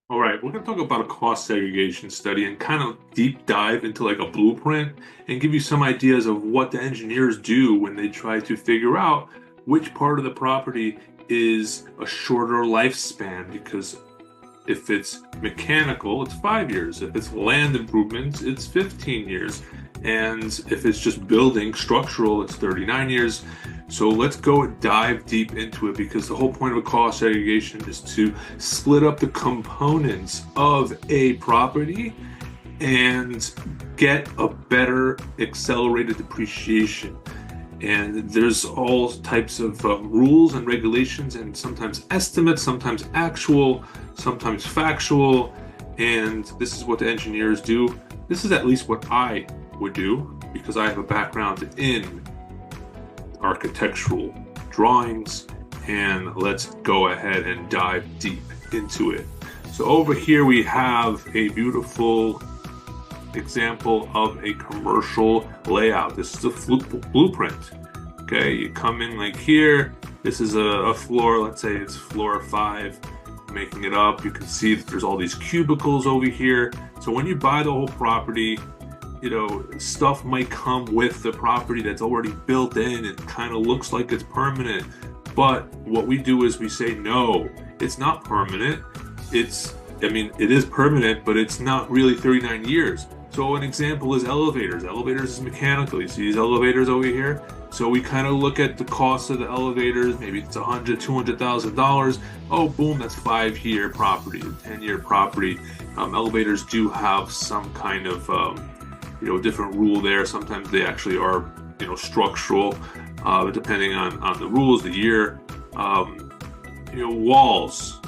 All right, we're going to talk about a cost segregation study and kind of deep dive into like a blueprint and give you some ideas of what the engineers do when they try to figure out which part of the property is a shorter lifespan. Because if it's mechanical, it's 5 years. If it's land improvements, it's 15 years. And if it's just building structural, it's 39 years. So let's go and dive deep into it because the whole point of a cost segregation is to split up the components of a property and get a better accelerated depreciation. And there's all types of rules and regulations, and sometimes estimates, sometimes actual, sometimes factual. And this is what the engineers do. This is at least what I would do because I have a background in architectural drawings. And let's go ahead and dive deep into it. So over here we have a beautiful example of a commercial layout. This is a blueprint. Okay, you come in like here. This is a floor. Let's say it's floor 5. Making it up. You can see that there's all these cubicles over here. So when you buy the whole property, you know, stuff might come with the property that's already built in. It kind of looks like it's permanent. But what we do is we say, no, it's not permanent. It is permanent, but it's not really 39 years. So an example is elevators. Elevators is mechanical. You see these elevators over here? So we kind of look at the cost of the elevators. Maybe it's $100,000, $200,000. Oh, boom, that's 5-year property, 10-year property. Elevators do have some kind of, different rule there. Sometimes they actually are, structural, depending on the rules, the year. Walls.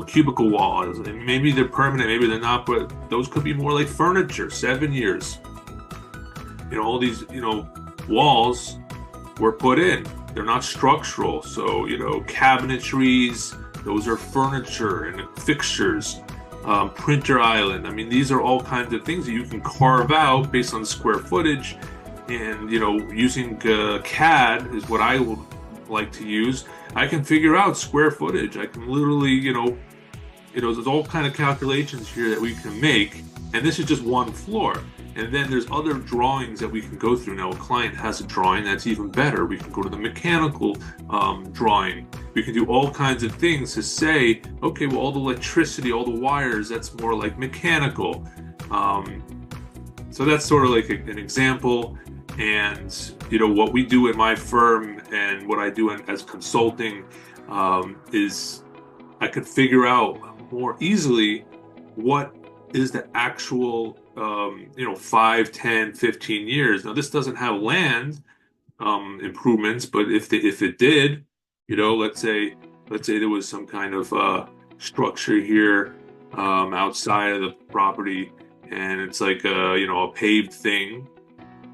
Cubicle walls. And maybe they're permanent, maybe they're not, but those could be more like furniture, 7 years. All these, walls were put in. They're not structural. So, cabinetries, those are furniture and fixtures. Printer island. I mean, these are all kinds of things that you can carve out based on the square footage. And, using CAD is what I would like to use. I can figure out square footage. I can literally, there's all kind of calculations here that we can make. And this is just one floor. And then there's other drawings that we can go through. Now, a client has a drawing that's even better. We can go to the mechanical drawing. We can do all kinds of things to say, okay, well, all the electricity, all the wires, that's more like mechanical. So that's sort of like an example. And, what we do in my firm and what I do as consulting is I could figure out more easily what is the actual 5, 10, 15 years. Now, this doesn't have land improvements, but if it did, let's say there was some kind of structure here outside of the property, and it's like a paved thing,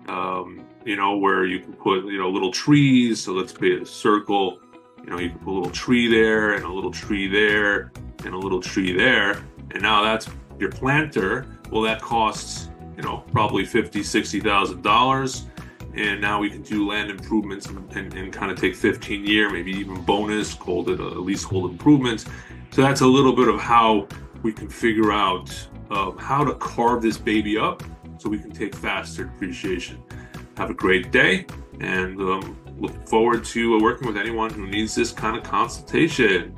where you can put little trees. So let's create a circle. You can put a little tree there, and a little tree there, and a little tree there, and now that's your planter. Well, that costs probably $50,000-$60,000, and now we can do land improvements and kind of take 15-year, maybe even bonus, called it a leasehold improvements. So that's a little bit of how we can figure out how to carve this baby up so we can take faster depreciation. Have a great day, and look forward to working with anyone who needs this kind of consultation.